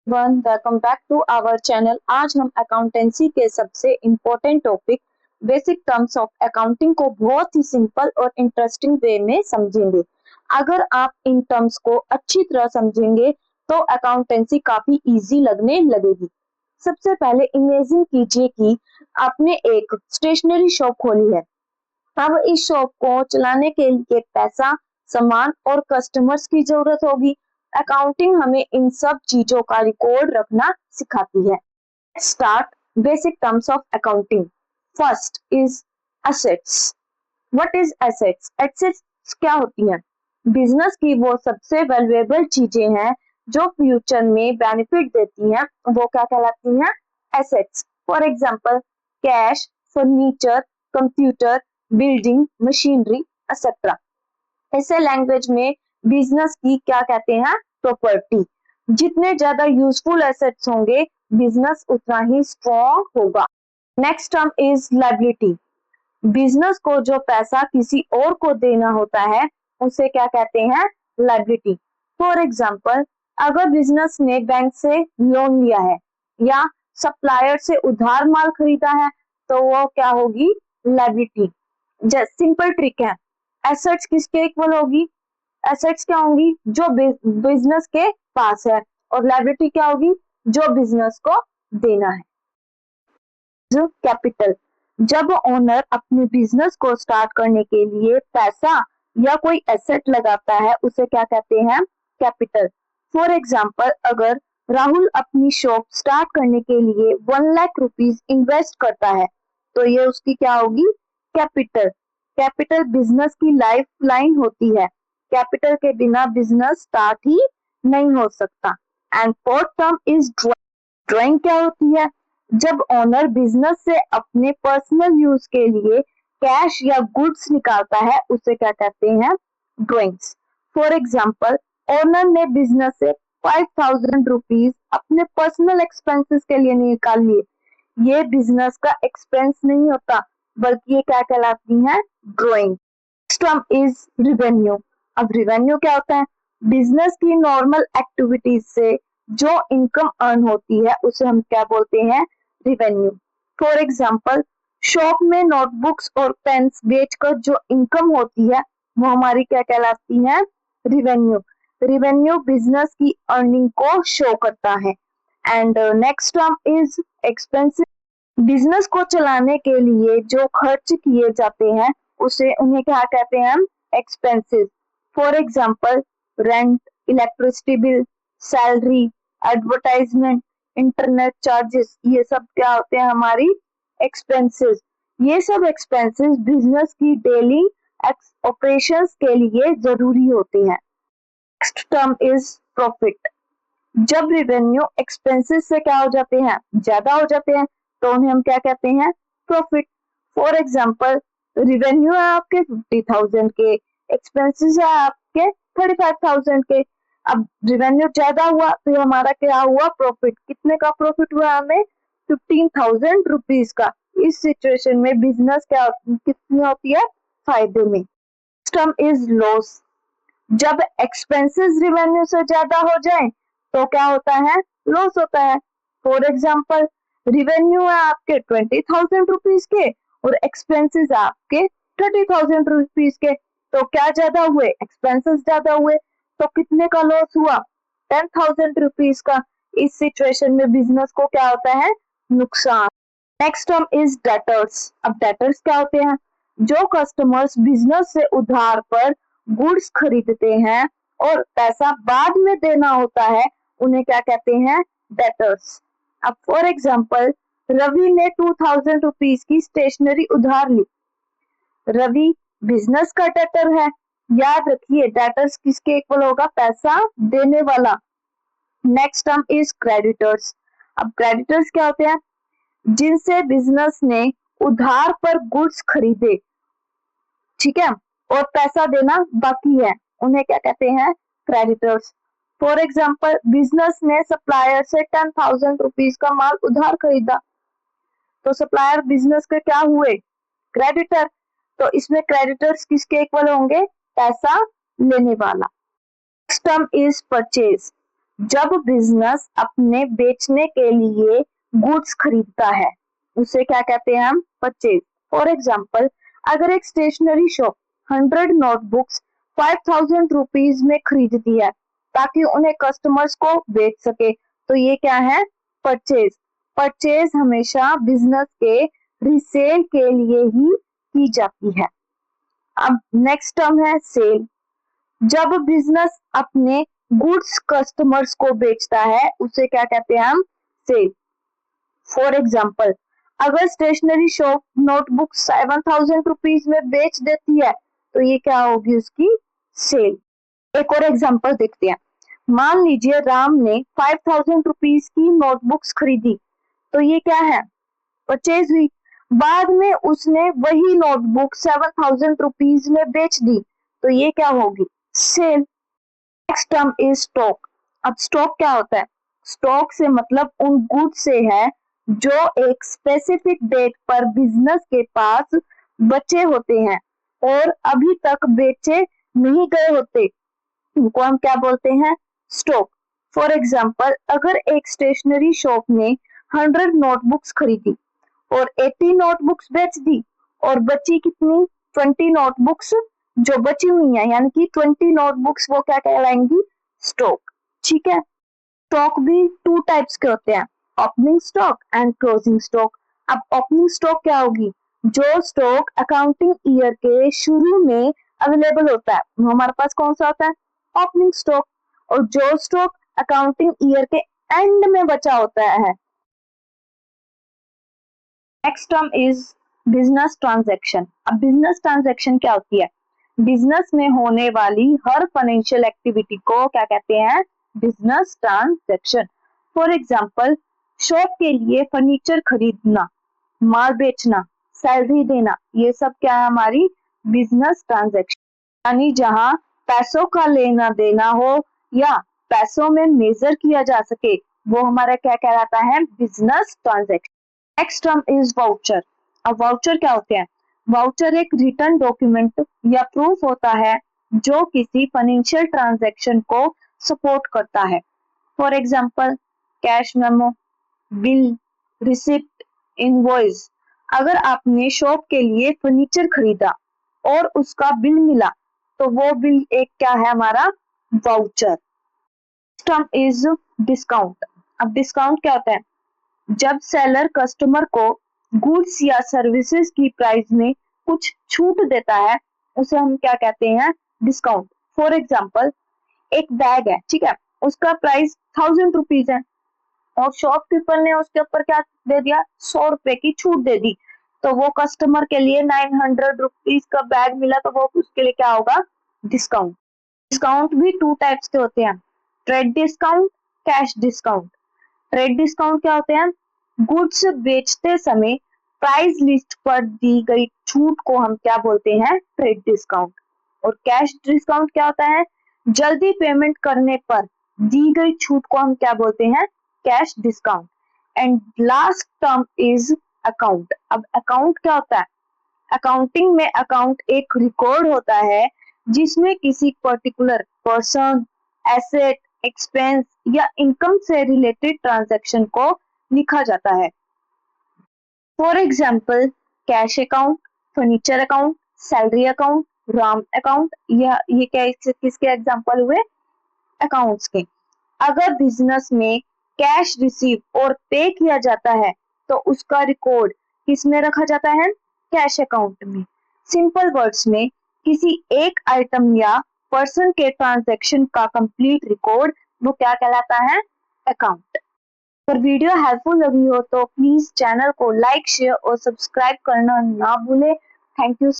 One welcome back to our channel. आज हम accountancy के सबसे important topic basic terms of accounting को बहुत ही सिंपल और इंटरेस्टिंग वे में समझेंगे। अगर आप इन टर्म्स को अच्छी तरह समझेंगे तो अकाउंटेंसी काफी इजी लगने लगेगी। सबसे पहले इमेजिन कीजिए कि आपने एक स्टेशनरी शॉप खोली है। अब इस शॉप को चलाने के लिए पैसा, सामान और कस्टमर्स की जरूरत होगी। अकाउंटिंग हमें इन सब चीजों का रिकॉर्ड रखना सिखाती है। Start basic terms of accounting. First is assets. What is assets? Assets क्या होती हैं? बिजनेस की वो सबसे वैल्यूएबल चीजें हैं जो फ्यूचर में बेनिफिट देती हैं, वो क्या कहलाती हैं? Assets. For example cash, furniture, computer, building, machinery etcetera. इसे लैंग्वेज में बिजनेस की क्या कहते हैं? प्रॉपर्टी। जितने ज्यादा यूजफुल एसेट्स होंगे बिजनेस उतना ही स्ट्रॉन्ग होगा। Next term is liability. Business को जो पैसा किसी और को देना होता है उसे क्या कहते हैं? लायबिलिटी। फॉर एग्जाम्पल अगर बिजनेस ने बैंक से लोन लिया है या सप्लायर से उधार माल खरीदा है तो वो क्या होगी? लायबिलिटी। जस्ट सिंपल ट्रिक है। एसेट्स किसके इक्वल होगी? एसेट्स क्या होंगी? जो बिजनेस के पास है, और लायबिलिटी क्या होगी? जो बिजनेस को देना है। कैपिटल। जब ओनर अपने बिजनेस को स्टार्ट करने के लिए पैसा या कोई एसेट लगाता है उसे क्या कहते हैं? कैपिटल। फॉर एग्जाम्पल अगर राहुल अपनी शॉप स्टार्ट करने के लिए 1 लाख रुपीज इन्वेस्ट करता है तो ये उसकी क्या होगी? कैपिटल। कैपिटल बिजनेस की लाइफ लाइन होती है। कैपिटल के बिना बिजनेस स्टार्ट ही नहीं हो सकता। And fourth term is drawing. क्या होती है? जब ओनर बिजनेस से अपने पर्सनल यूज के लिए कैश या गुड्स निकालता है उसे क्या कहते हैं? ड्राइंग्स। फॉर एग्जाम्पल ओनर ने बिजनेस से 5,000 रुपीज अपने पर्सनल एक्सपेंसेस के लिए निकाल लिए। ये बिजनेस का एक्सपेंस नहीं होता बल्कि ये क्या कहलाती है? Drawing. Next term is revenue. अब रिवेन्यू क्या होता है? बिजनेस की नॉर्मल एक्टिविटीज से जो इनकम अर्न होती है उसे हम क्या बोलते हैं? रिवेन्यू। फॉर एग्जाम्पल शॉप में नोटबुक्स और पेन्स बेचकर जो इनकम होती है वो हमारी क्या कहलाती है? रिवेन्यू। रिवेन्यू बिजनेस की अर्निंग को शो करता है। And next term is expensive. Business को चलाने के लिए जो खर्च किए जाते हैं उसे उन्हें क्या कहते हैं? हम expenses. For example rent, electricity bill, salary, advertisement, internet charges, ये सब क्या होते हैं? हमारी एक्सपेंसेस। ये सब एक्सपेंसेस बिजनेस की डेली ऑपरेशंस के लिए जरूरी होते हैं। Next term is profit. जब रिवेन्यू एक्सपेंसेस से क्या हो जाते हैं? ज्यादा हो जाते हैं तो उन्हें हम क्या कहते हैं? प्रॉफिट। फॉर एग्जाम्पल रिवेन्यू है आपके 50,000 के, एक्सपेंसेस है आपके 35,000 के। अब रिवेन्यू ज्यादा हुआ तो हमारा क्या हुआ? प्रॉफिट। कितने का प्रॉफिट हुआ? हमें 15,000 रुपीज का। इस सिचुएशन में बिजनेस क्या कितनी होती है? फायदे में। Term is loss. जब एक्सपेंसेस रिवेन्यू से ज्यादा हो जाए तो क्या होता है? लॉस होता है। फॉर एग्जाम्पल रिवेन्यू है आपके 20,000 रुपीज के और एक्सपेंसेस आपके 30,000 रुपीज के, तो क्या ज्यादा हुए? एक्सपेंसेस ज्यादा हुए। तो कितने का लॉस हुआ? 10,000 रुपीज का। इस सिचुएशन में बिजनेस को क्या होता है? नुकसान। Next term is debtors. अब डेटर्स क्या होते हैं? जो कस्टमर्स बिजनेस से उधार पर गुड्स खरीदते हैं और पैसा बाद में देना होता है उन्हें क्या कहते हैं? डेटर्स। अब फॉर एग्जाम्पल रवि ने 2,000 रुपीज की स्टेशनरी उधार ली। रवि बिजनेस का डेटर है। याद रखिए डेटर्स किसके इक्वल होगा? पैसा देने वाला। Next term is creditors. अब क्रेडिटर्स क्या होते हैं? जिनसे बिजनेस ने उधार पर गुड्स खरीदे, ठीक है, और पैसा देना बाकी है, उन्हें क्या कहते हैं? क्रेडिटर्स। फॉर एग्जाम्पल बिजनेस ने सप्लायर से 10,000 रुपीज का माल उधार खरीदा तो सप्लायर बिजनेस के क्या हुए? क्रेडिटर। तो इसमें क्रेडिटर्स किसके इक्वल होंगे? पैसा लेने वाला। Next term is purchase. जब बिजनेस अपने बेचने के लिए गुड्स खरीदता है उसे क्या कहते हैं हम? परचेज। फॉर एग्जाम्पल, अगर एक स्टेशनरी शॉप 100 नोटबुक्स 5000 रुपीज में खरीदती है ताकि उन्हें कस्टमर्स को बेच सके, तो ये क्या है? परचेज। परचेज हमेशा बिजनेस के रीसेल के लिए ही की जाती है। अब नेक्स्ट टर्म है सेल। जब बिजनेस अपने गुड्स कस्टमर्स को बेचता है उसे क्या कहते हैं हम? सेल। फॉर एग्जाम्पल, अगर स्टेशनरी शॉप नोटबुक 7000 रुपीज में बेच देती है तो ये क्या होगी? उसकी सेल। एक और एग्जाम्पल देखते हैं। मान लीजिए राम ने 5000 रुपीज की नोटबुक्स खरीदी, तो ये क्या है? परचेज हुई। बाद में उसने वही नोटबुक 7000 रुपीज में बेच दी, तो ये क्या होगी? Sale. Next term is stock. अब स्टॉक क्या होता है? स्टॉक से मतलब उन गुड से है जो एक स्पेसिफिक डेट पर बिजनेस के पास बचे होते हैं और अभी तक बेचे नहीं गए होते, उनको हम क्या बोलते हैं? स्टॉक। फॉर एग्जाम्पल, अगर एक स्टेशनरी शॉप ने 100 नोटबुक्स खरीदी और 80 नोटबुक्स बेच दी और बची कितनी? 20 नोटबुक्स जो बची हुई है, यानी कि 20 नोटबुक्स वो क्या कहलाएंगी? स्टॉक। ठीक है। स्टॉक भी टू टाइप्स के होते हैं, opening stock and closing stock. अब ओपनिंग स्टॉक क्या होगी? जो स्टॉक अकाउंटिंग ईयर के शुरू में अवेलेबल होता है वो हमारे पास कौन सा होता है? Opening stock. और जो स्टॉक अकाउंटिंग ईयर के एंड में बचा होता है। Next term is business transaction. अब बिजनेस ट्रांजैक्शन क्या होती है? बिजनेस में होने वाली हर फाइनेंशियल एक्टिविटी को क्या कहते हैं? Business transaction. For example, shop के लिए फर्नीचर खरीदना, माल बेचना, सैलरी देना, ये सब क्या है? हमारी बिजनेस ट्रांजैक्शन। यानी जहां पैसों का लेना देना हो या पैसों में मेजर किया जा सके, वो हमारा क्या कहलाता है? Business transaction. Next term is voucher. अब वाउचर क्या होते हैं? वाउचर एक रिटर्न डॉक्यूमेंट या प्रूफ होता है जो किसी फाइनेंशियल ट्रांजैक्शन को सपोर्ट करता है। For example, cash memo, bill, receipt, invoice. अगर आपने शॉप के लिए फर्नीचर खरीदा और उसका बिल मिला तो वो बिल एक क्या है? हमारा वाउचर। Term is discount. अब डिस्काउंट क्या होता है? जब सेलर कस्टमर को गुड्स या सर्विसेज की प्राइस में कुछ छूट देता है उसे हम क्या कहते हैं? डिस्काउंट। फॉर एग्जाम्पल, एक बैग है, ठीक है, उसका प्राइस 1000 रुपीज है और शॉपकीपर ने उसके ऊपर क्या दे दिया? 100 रुपए की छूट दे दी, तो वो कस्टमर के लिए 900 रुपीज का बैग मिला, तो वो उसके लिए क्या होगा? डिस्काउंट। डिस्काउंट भी टू टाइप्स के होते हैं, trade discount, cash discount. Trade discount क्या होते हैं? गुड्स बेचते समय प्राइस लिस्ट पर दी गई छूट को हम क्या बोलते हैं? Trade discount. और कैश डिस्काउंट क्या होता है? जल्दी पेमेंट करने पर दी गई छूट को हम क्या बोलते हैं? Cash discount. And last term is account. अब अकाउंट क्या होता है? अकाउंटिंग में अकाउंट एक रिकॉर्ड होता है जिसमें किसी पर्टिकुलर पर्सन, एसेट, एक्सपेंस या इनकम से रिलेटेड ट्रांजैक्शन को लिखा जाता है। For example, cash account, furniture account, salary account, Ram account, ये क्या किसके एग्जाम्पल हुए? अकाउंट्स के। अगर बिजनेस में कैश रिसीव और पे किया जाता है तो उसका रिकॉर्ड किस में रखा जाता है? कैश अकाउंट में। सिंपल वर्ड्स में किसी एक आइटम या पर्सन के ट्रांजैक्शन का कंप्लीट रिकॉर्ड वो क्या कहलाता है? अकाउंट। अगर वीडियो हेल्पफुल लगी हो तो प्लीज चैनल को लाइक, शेयर और सब्सक्राइब करना ना भूले। Thank you.